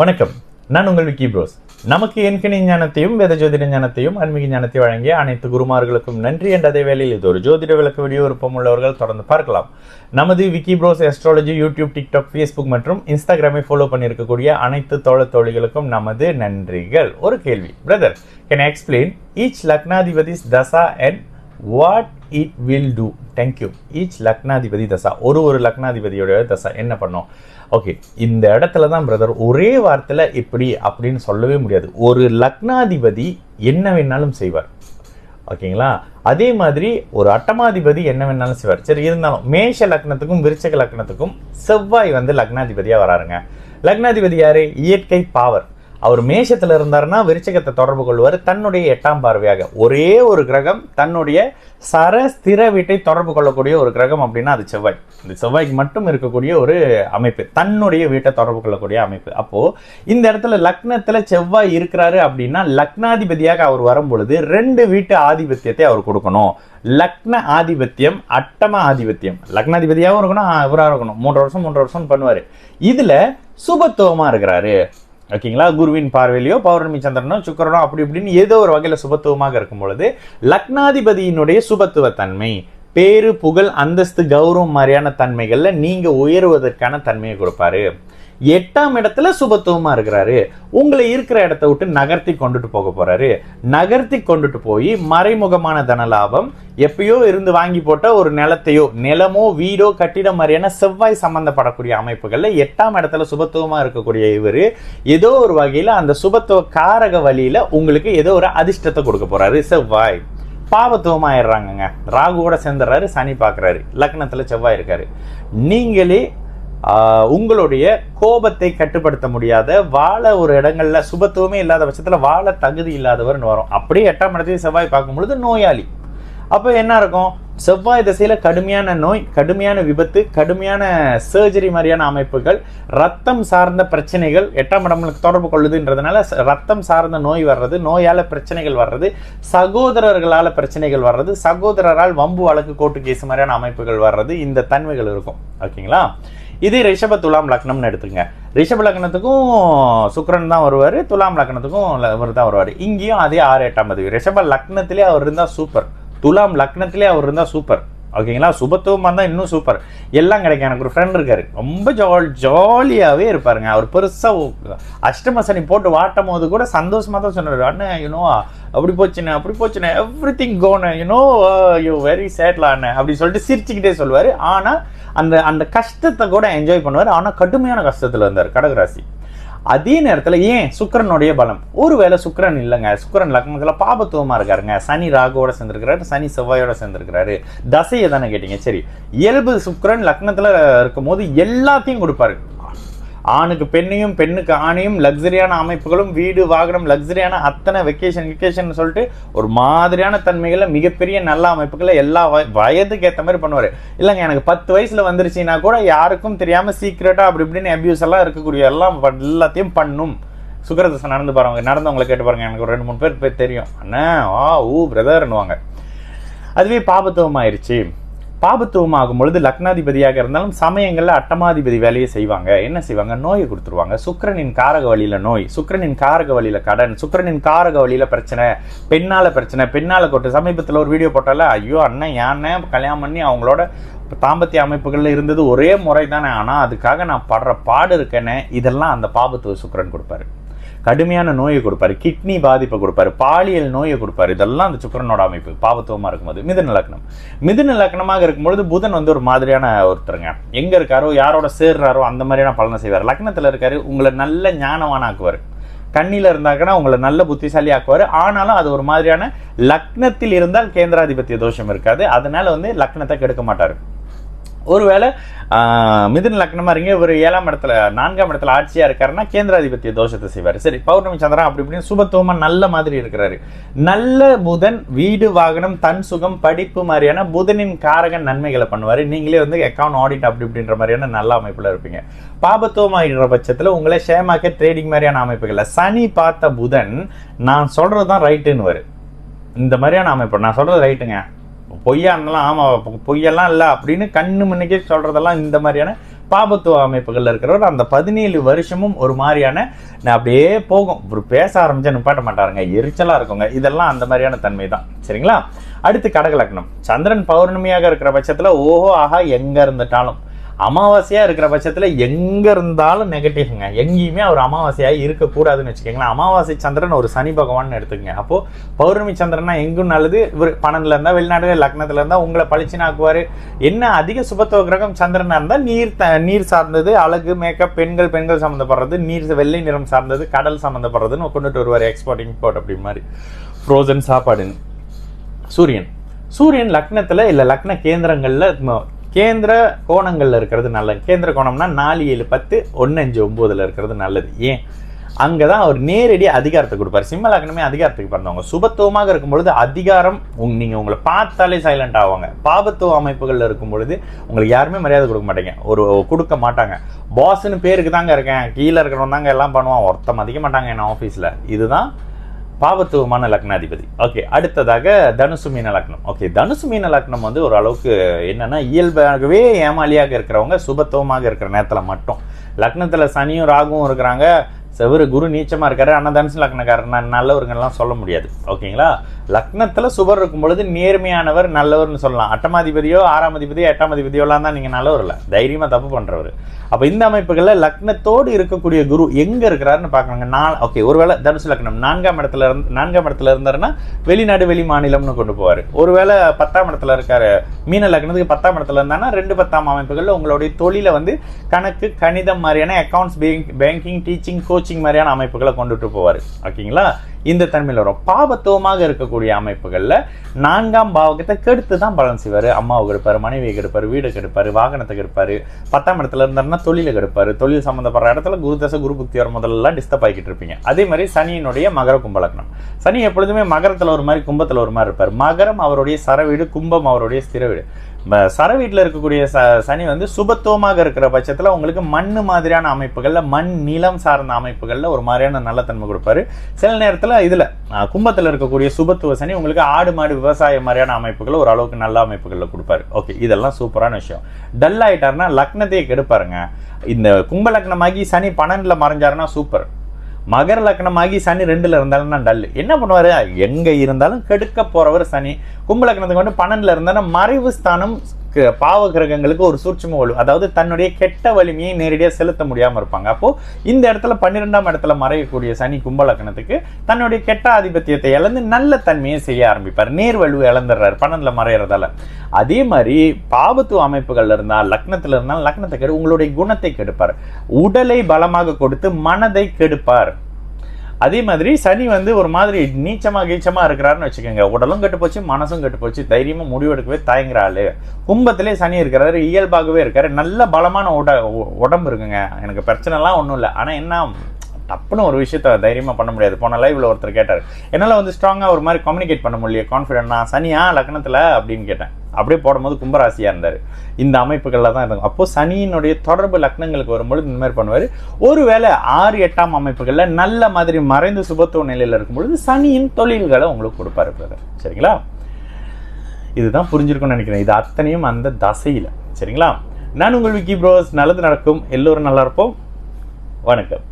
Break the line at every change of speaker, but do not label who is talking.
வணக்கம், நான் உங்கள் விக்கி ப்ரோஸ். நமக்கு எண்கணி ஞானத்தையும் வேத ஜோதிட ஞானத்தையும் ஆன்மீக ஞானத்தை வழங்கிய அனைத்து குருமார்களுக்கும் நன்றி என்ற அதே வேளையில் இது ஒரு ஜோதிட விளக்க வீடியோ விருப்பம் உள்ளவர்கள் தொடர்ந்து பார்க்கலாம். நமது Vicky Bros astrology YouTube, TikTok, Facebook மற்றும் இன்ஸ்டாகிராமை ஃபாலோ பண்ணியிருக்கக்கூடிய அனைத்து தோழிகளுக்கும் நமது நன்றிகள். ஒரு கேள்வி, brother, can I explain each லக்னாதிபதிஸ் தசா and what it will do? Thank you. Each லக்னாதிபதி தசா, ஒரு லக்னாதிபதியோட தசா என்ன பண்ணும்? ஓகே, இந்த இடத்துல தான் பிரதர் ஒரே வார்த்தையில் இப்படி அப்படின்னு சொல்லவே முடியாது. ஒரு லக்னாதிபதி என்ன வேணாலும் செய்வார், ஓகேங்களா? அதே மாதிரி ஒரு அட்டமாதிபதி என்ன வேணாலும் செய்வார். சரி, இருந்தாலும் மேஷ லக்னத்துக்கும் விருச்சக லக்னத்துக்கும் செவ்வாய் லக்னாதிபதியாக வராருங்க. லக்னாதிபதி யாரு? இயற்கை பாவர். அவர் மேஷத்தில் இருந்தாருன்னா விருச்சகத்தை தொடர்பு கொள்வார் தன்னுடைய 8ஆம் பார்வையாக. ஒரே ஒரு கிரகம் தன்னுடைய ஸ்திர வீட்டை தொடர்பு கொள்ளக்கூடிய ஒரு கிரகம் அப்படின்னா அது செவ்வாய். இந்த செவ்வாய்க்கு மட்டும் இருக்கக்கூடிய ஒரு அமைப்பு, தன்னுடைய வீட்டை தொடர்பு கொள்ளக்கூடிய அமைப்பு. அப்போ இந்த இடத்துல லக்னத்துல செவ்வாய் இருக்கிறாரு அப்படின்னா லக்னாதிபதியாக அவர் வரும் பொழுது 2 வீட்டு ஆதிபத்தியத்தை அவர் கொடுக்கணும். லக்ன ஆதிபத்தியம், அட்டம ஆதிபத்தியம். லக்னாதிபதியாகவும் இருக்கணும், இவராக இருக்கணும். 3 வருஷம் பண்ணுவாரு. இதுல சுபத்துவமா இருக்கிறாரு, ஓகேங்களா? குருவின் பார்வையிலையோ பௌர்ணமி சந்திரனோ சுக்கிரனோ அப்படி இப்படின்னு ஏதோ ஒரு வகையில் சுபத்துவமாக இருக்கும் பொழுது லக்னாதிபதியினுடைய சுபத்துவ தன்மை, பேரு, புகழ், அந்தஸ்து, கௌரவம் மாதிரியான தன்மைகள்ல நீங்க உயருவதற்கான தன்மையை கொடுப்பாரு. 8ஆம் இடத்துல சுபத்துவமா இருக்கிறாரு. உங்களை இருக்கிற இடத்த விட்டு நகர்த்தி கொண்டுட்டு போக போறாரு. நகர்த்தி கொண்டுட்டு போய் மறைமுகமான தனலாபம், எப்பயோ இருந்து வாங்கி போட்ட ஒரு நிலமோ வீடோ கட்டிடம் மாதிரியான செவ்வாய் சம்பந்தப்படக்கூடிய அமைப்புகள்ல 8ஆம் இடத்துல சுபத்துவமா இருக்கக்கூடிய இவர் ஏதோ ஒரு வகையில அந்த சுபத்துவ காரக வழியில உங்களுக்கு ஏதோ ஒரு அதிர்ஷ்டத்தை கொடுக்க போறாரு. செவ்வாய் பாவத்துவமா ஆயிடுறாங்க. ராகுவோட சேர்ந்துறாரு, சனி பார்க்கறாரு, லக்னத்துல செவ்வாய் இருக்காரு. நீங்களே உங்களுடைய கோபத்தை கட்டுப்படுத்த முடியாத, வாழ ஒரு இடங்கள்ல சுபத்துவமே இல்லாத பட்சத்துல வாழ தகுதி இல்லாதவர்னு வரும். அப்படியே 8ஆம் இடத்துல செவ்வாய் பார்க்கும் பொழுது நோயாளி. அப்போ என்ன இருக்கும்? செவ்வாய் திசையில கடுமையான நோய், கடுமையான விபத்து, கடுமையான சர்ஜரி மாதிரியான அமைப்புகள், ரத்தம் சார்ந்த பிரச்சனைகள் 8ஆம் இடங்களுக்கு தொடர்பு கொள்ளுதுன்றதுனால ரத்தம் சார்ந்த நோய் வர்றது, நோயால பிரச்சனைகள் வர்றது, சகோதரர்களால பிரச்சனைகள் வர்றது, சகோதரரால் வம்பு வழக்கு கோர்ட்டு கேஸ் மாதிரியான அமைப்புகள் வர்றது, இந்த தன்மைகள் இருக்கும், ஓகேங்களா? இது ரிஷப துலாம் லக்னம்னு எடுத்துங்க. ரிஷப லக்னத்துக்கும் சுக்கிரன் தான் வருவார், துலாம் லக்னத்துக்கும் அவர் தான் வருவார். இங்கேயும் அதே 6, 8ஆம் தேதி. ரிஷப லக்னத்திலே அவர் இருந்தால் சூப்பர், துலாம் லக்னத்திலே அவர் இருந்தால் சூப்பர், ஓகேங்களா? சுபத்துவமாக இருந்தால் இன்னும் சூப்பர். எல்லாம் கிடைக்கும். எனக்கு ஒரு ஃப்ரெண்ட் இருக்காரு, ரொம்ப ஜாலியாகவே இருப்பாருங்க. அவர் பெருசாக அஷ்டம சனி போட்டு வாட்டும் போது கூட சந்தோஷமாக தான் சொன்னார், அண்ணன் யூனோ அப்படி போச்சுண்ணே எவ்ரி திங் கோன்னு யூனோ யூ வெரி சேட்லா அண்ணன் அப்படி சொல்லிட்டு சிரிச்சுக்கிட்டே சொல்லுவார். ஆனால் அந்த கஷ்டத்தை கூட என்ஜாய் பண்ணுவார். ஆனால் கடுமையான கஷ்டத்தில் இருந்தார் கடகராசி. அதே நேரத்தில் ஏன் சுக்கிரனுடைய பலம், ஒருவேளை சுக்கிரன் இல்லைங்க, சுக்கிரன் லக்னத்தில் பாபத்துவமாக இருக்காருங்க. சனி ராகுவோட சேர்ந்துருக்கிறாரு, சனி செவ்வாயோட சேர்ந்துருக்கிறாரு. தசையை தானே கேட்டீங்க? சரி, இயல்பு சுக்கிரன் லக்னத்தில் இருக்கும் போது எல்லாத்தையும் கொடுப்பாரு. ஆணுக்கு பெண்ணையும், பெண்ணுக்கு ஆணையும், லக்ஸரியான அமைப்புகளும், வீடு வாகனம், லக்ஸரியான அத்தனை வெக்கேஷன் சொல்லிட்டு ஒரு மாதிரியான தன்மைகளை, மிகப்பெரிய நல்ல அமைப்புகளை எல்லா வயதுக்கு ஏற்ற மாதிரி பண்ணுவார். இல்லைங்க, எனக்கு 10 வயசுல வந்துருச்சுன்னா கூட யாருக்கும் தெரியாமல் சீக்ரெட்டாக அப்படி இப்படின்னு அபியூஸ் எல்லாம் இருக்கக்கூடிய எல்லாத்தையும் பண்ணும். சுக்கிரதசை நடந்தவங்களை கேட்டு பாருங்க. எனக்கு ஒரு 2-3 பேர் தெரியும். அண்ணா பிரதர்னுவாங்க. அதுவே பாபத்துவம் ஆயிடுச்சு. பாபத்துவமாகும் பொழுது லக்னாதிபதியாக இருந்தாலும் சமயங்களில் அட்டமாதிபதி வேலையை செய்வாங்க. என்ன செய்வாங்க? நோயை கொடுத்துருவாங்க. சுக்கிரனின் காரக வழியில நோய், சுக்கிரனின் காரக வழியில கடன், சுக்கிரனின் காரக வழியில பிரச்சனை, பெண்ணால கொட்டு. சமீபத்தில் ஒரு வீடியோ போட்டால, ஐயோ அண்ணன் யானை கல்யாணம் பண்ணி அவங்களோட தாம்பத்திய அமைப்புகள்ல இருந்தது ஒரே முறை தானே, ஆனால் அதுக்காக நான் படுற பாடு இருக்கேன்னு, இதெல்லாம் அந்த பாபத்துவ சுக்கிரன் கொடுப்பாரு. கடுமையான நோயை கொடுப்பாரு, கிட்னி பாதிப்பை கொடுப்பாரு, பாலியல் நோயை கொடுப்பாரு. இதெல்லாம் அந்த சுக்கிரனோட அமைப்பு பாவத்துவமா இருக்கும்போது. மிதுன லக்னமாக இருக்கும்பொழுது புதன் ஒரு மாதிரியான ஒருத்தருங்க. எங்க இருக்காரோ, யாரோட சேர்றாரோ அந்த மாதிரியான பலனை செய்வார். லக்னத்துல இருக்காரு, உங்களை நல்ல ஞானவான ஆக்குவார். கண்ணில இருந்தாங்கன்னா உங்களை நல்ல புத்திசாலி ஆக்குவார். ஆனாலும் அது ஒரு மாதிரியான லக்னத்தில் இருந்தால் கேந்திராதிபத்திய தோஷம் இருக்காது. அதனால லக்னத்தை கெடுக்க மாட்டாரு. ஒருவேளை மிதுன லக்னமா இருங்க, ஒரு 7ஆம் இடத்துல 4ஆம் இடத்துல ஆட்சியா இருக்காருன்னா கேந்திராதிபத்திய தோஷத்தை செய்வார். சரி, பௌர்ணமி சந்திரன் அப்படி இப்படின்னு சுபத்துவமா நல்ல மாதிரி இருக்கிறாரு. நல்ல புதன் வீடு, வாகனம், தன் சுகம், படிப்பு மாதிரியான புதனின் காரகன் நன்மைகளை பண்ணுவாரு. நீங்களே அக்கௌண்ட் ஆடிட் அப்படி இப்படின்ற மாதிரியான நல்ல அமைப்புல இருப்பீங்க. பாபத்துவமாகிற பட்சத்துல உங்களை ஷேர் மார்க்கெட், ட்ரேடிங் மாதிரியான அமைப்புகள்ல சனி பார்த்த புதன் நான் சொல்றதுதான் ரைட்டுன்னு வரும். இந்த மாதிரியான அமைப்பு நான் சொல்றது ரைட்டுங்க, பொய்யா இருந்தாலும் ஆமாம் பொய்யெல்லாம் இல்லை அப்படின்னு கண்ணு முன்னுக்கே சொல்கிறதெல்லாம் இந்த மாதிரியான பாபத்துவ அமைப்புகள் இருக்கிறவர் அந்த 17 வருஷமும் ஒரு மாதிரியான அப்படியே போகும். ஒரு பேச ஆரம்பிச்சா நிப்பாட்ட மாட்டாருங்க, எரிச்சலா இருக்குங்க. இதெல்லாம் அந்த மாதிரியான தன்மை தான். சரிங்களா? அடுத்து கடக லக்னம். சந்திரன் பௌர்ணமியாக இருக்கிற பட்சத்துல ஓஹோ ஆஹா எங்க இருந்துட்டாலும், அமாவாசையா இருக்கிற பட்சத்துல எங்க இருந்தாலும் நெகட்டிவ்ங்க. எங்கேயுமே அவர் அமாவாசையா இருக்கக்கூடாதுன்னு வச்சுக்கோங்களேன். அமாவாசை சந்திரன் ஒரு சனி பகவான் எடுத்துக்கங்க. அப்போ பௌர்ணமி சந்திரனா எங்கும் நல்லது. இவர் 12ல இருந்தா வெளிநாடு, லக்னத்துல இருந்தா உங்களை பளிச்சுன்னு ஆக்குவாரு. என்ன அதிக சுபத்துவ கிரகம் சந்திரனா இருந்தா நீர் சார்ந்தது, அழகு, மேக்கப், பெண்கள் சம்மந்தப்படுறது, வெள்ளை நிறம் சார்ந்தது, கடல் சம்மந்தப்படுறதுன்னு கொண்டுட்டு வருவார். எக்ஸ்போர்ட் இம்போர்ட் அப்படி மாதிரி ஃப்ரோசன் சாப்பாடுன்னு. சூரியன் லக்னத்துல இல்ல லக்ன கேந்திரங்கள்ல கேந்திர கோணங்கள்ல இருக்கிறது நல்லது. கேந்திர கோணம்னா 4, 7, 10, 1, 5, 9ல இருக்கிறது நல்லது. ஏன்? அங்கதான் அவர் நேரடி அதிகாரத்தை கொடுப்பாரு. சிம்ம லக்னமே அதிகாரத்துக்கு பிறந்தவங்க. சுபத்துவமாக இருக்கும் பொழுது அதிகாரம் நீங்க உங்களை பார்த்தாலே சைலண்ட் ஆவாங்க. பாபத்துவ அமைப்புகள்ல இருக்கும் பொழுது உங்களுக்கு யாருமே மரியாதை கொடுக்க மாட்டீங்க, கொடுக்க மாட்டாங்க. பாஸ்ன்னு பேருக்கு தாங்க இருக்கேன், கீழே இருக்கிறவங்க தாங்க எல்லாம் பண்ணுவான், ஒருத்தம் மதிக்க மாட்டாங்க என்ன ஆஃபீஸ்ல. இதுதான் பாபத்துவமான லக்னாதிபதி. ஓகே, அடுத்ததாக தனுசு மீன லக்னம். ஓகே, தனுசு மீன லக்னம் வந்து ஒரு அளவுக்கு என்னன்னா இயல்பாகவே ஏமாளியாக இருக்கிறவங்க சுபத்துவமாக இருக்கிற நேரத்துல மட்டும். லக்னத்துல சனியும் ராகுவும் இருக்கிறாங்க, செவரு குரு நீச்சமா இருக்காரு. ஆனா தனுசு லக்னக்காரர் நல்லவருங்கெல்லாம் சொல்ல முடியாது. ஓகேங்களா? லக்னத்துல சுபர் இருக்கும் பொழுது நேர்மையானவர், நல்லவர்னு சொல்லலாம். 8ஆம் அதிபதியோ 6ஆம் அதிபதியோ 8ஆம் அதிபதியோலாம் தான் நீங்க நல்லவர் இல்ல, தைரியமா தப்பு பண்றவர். அப்ப இந்த அமைப்புகள்ல லக்னத்தோடு இருக்கக்கூடிய குரு எங்க இருக்கிறாருன்னு பாக்கணுங்க. ஓகே, ஒருவேளை தனுசு லக்னம் 4ஆம் இடத்துல இருந்தாருன்னா வெளிநாடு, வெளி மாநிலம்னு கொண்டு போவாரு. ஒருவேளை 10ஆம் இடத்துல இருக்காரு, மீன லக்னத்துக்கு 10ஆம் இடத்துல இருந்தானா 2, 10ஆம் அமைப்புகள்ல உங்களுடைய தொழில வந்து கணக்கு, கணிதம் மாதிரியான அக்கௌண்ட்ஸ், பேங்கிங், டீச்சிங், கோச்சிங் மாதிரியான அமைப்புகளை கொண்டுட்டு போவாரு. ஓகேங்களா? இந்த தன்மையில் வரும். பாபத்துவமாக இருக்கக்கூடிய அமைப்புகள்ல 4ஆம் பாவகத்தை கெடுத்து தான் பலன் செய்வாரு. அம்மாவை கெடுப்பாரு, மனைவியை கெடுப்பாரு, வீடு கெடுப்பாரு, வாகனத்தை கெடுப்பாரு. 10ஆம் இடத்துல இருந்தாருன்னா தொழிலை கெடுப்பாரு. தொழில் சம்பந்தப்படுற இடத்துல குரு தசை, குரு புக்தி வர முதல்லாம் டிஸ்டர்ப் ஆகிட்டு இருப்பீங்க. அதே மாதிரி சனியினுடைய மகர கும்பலக்னம். சனி எப்பொழுதுமே மகரத்துல ஒரு மாதிரி, கும்பத்துல ஒரு மாதிரி இருப்பார். மகரம் அவருடைய சரவீடு, கும்பம் அவருடைய ஸ்திர வீடு. சரவீட்டில் இருக்கக்கூடிய சனி வந்து சுபத்துவமாக இருக்கிற பட்சத்தில் உங்களுக்கு மண்ணு மாதிரியான அமைப்புகள்ல, மண் நிலம் சார்ந்த அமைப்புகள்ல ஒரு மாதிரியான நல்ல தன்மை கொடுப்பாரு. சில நேரத்தில் இதுல கும்பத்தில் இருக்கக்கூடிய சுபத்துவ சனி உங்களுக்கு ஆடு மாடு விவசாய மாதிரியான அமைப்புகள் ஒரு அளவுக்கு நல்ல அமைப்புகள்ல கொடுப்பாரு. ஓகே, இதெல்லாம் சூப்பரான விஷயம். டல் ஆயிட்டாருன்னா லக்னத்தையே கெடுப்பாருங்க. இந்த கும்ப லக்னமாகி சனி 12ல மறைஞ்சாருன்னா சூப்பர். மகர லக்னமாகி சனி 2ல இருந்தாலும் டல்லு. என்ன பண்ணுவாரு? எங்க இருந்தாலும் கெடுக்க போறவர் சனி. கும்ப லக்னத்துக்கு வந்து 12ல இருந்தாலும் மறைவு ஸ்தானம் பாவ கிரகங்களுக்கு ஒரு சூட்சும வலு, அதாவது தன்னுடைய கெட்ட வலிமையை நேரடியாக செலுத்த முடியாம இருப்பாங்க. அப்போ இந்த இடத்துல 12ஆம் இடத்துல மறையக்கூடிய சனி கும்ப லக்னத்துக்கு தன்னுடைய கெட்ட ஆதிபத்தியத்தை இழந்து நல்ல தன்மையை செய்ய ஆரம்பிப்பார். நேர் வலு இழந்துடுறாரு 12ல மறையறதால. அதே மாதிரி பாபத்துவ அமைப்புகள்ல இருந்தால், லக்னத்துல இருந்தாலும் லக்னத்தை கெடு, உங்களுடைய குணத்தை கெடுப்பார். உடலை பலமாக கொடுத்து மனதை கெடுப்பார். அதே மாதிரி சனி வந்து ஒரு மாதிரி நீச்சமா இருக்கிறாருன்னு வச்சுக்கோங்க. உடலும் கெட்டு போச்சு, மனசும் கெட்டு போச்சு, தைரியமா முடிவெடுக்கவே தயங்குற ஆளு. கும்பத்திலே சனி இருக்கிறாரு, இயல்பாகவே இருக்காரு, நல்ல பலமான உடம்பு இருக்குங்க, எனக்கு பிரச்சனை எல்லாம் ஒன்றும் இல்லை. ஆனா என்ன, டப்புன்னு ஒரு விஷயத்த தைரியமா பண்ண முடியாது. போன லைவ்ல ஒருத்தர் கேட்டார், என்னால வந்து ஸ்ட்ராங்கா ஒரு மாதிரி கம்யூனிகேட் பண்ண முடியல, கான்ஃபிடென்ட்னா சனியா லக்னத்துல அப்படின்னு கேட்டேன். அப்படியே போடும்போது கும்பராசியா இருந்தாரு. இந்த அமைப்புகள்ல தான் இருக்கும். அப்போ சனியினுடைய தொடர்பு லக்னங்களுக்கு வரும்பொழுது இந்த மாதிரி பண்ணுவாரு. ஒருவேளை 6, 8ஆம் அமைப்புகள்ல நல்ல மாதிரி மறைந்து சுபத்துவ நிலையில இருக்கும் பொழுது சனியின் தொழில்களை உங்களுக்கு கொடுப்பாரு பிரதர். சரிங்களா? இதுதான் புரிஞ்சிருக்கும்னு நினைக்கிறேன். இது அத்தனையும் அந்த தசையில. சரிங்களா? நான் உங்கள் விக்கி ப்ரோஸ். நல்லது நடக்கும், எல்லோரும் நல்லா இருப்போம். வணக்கம்.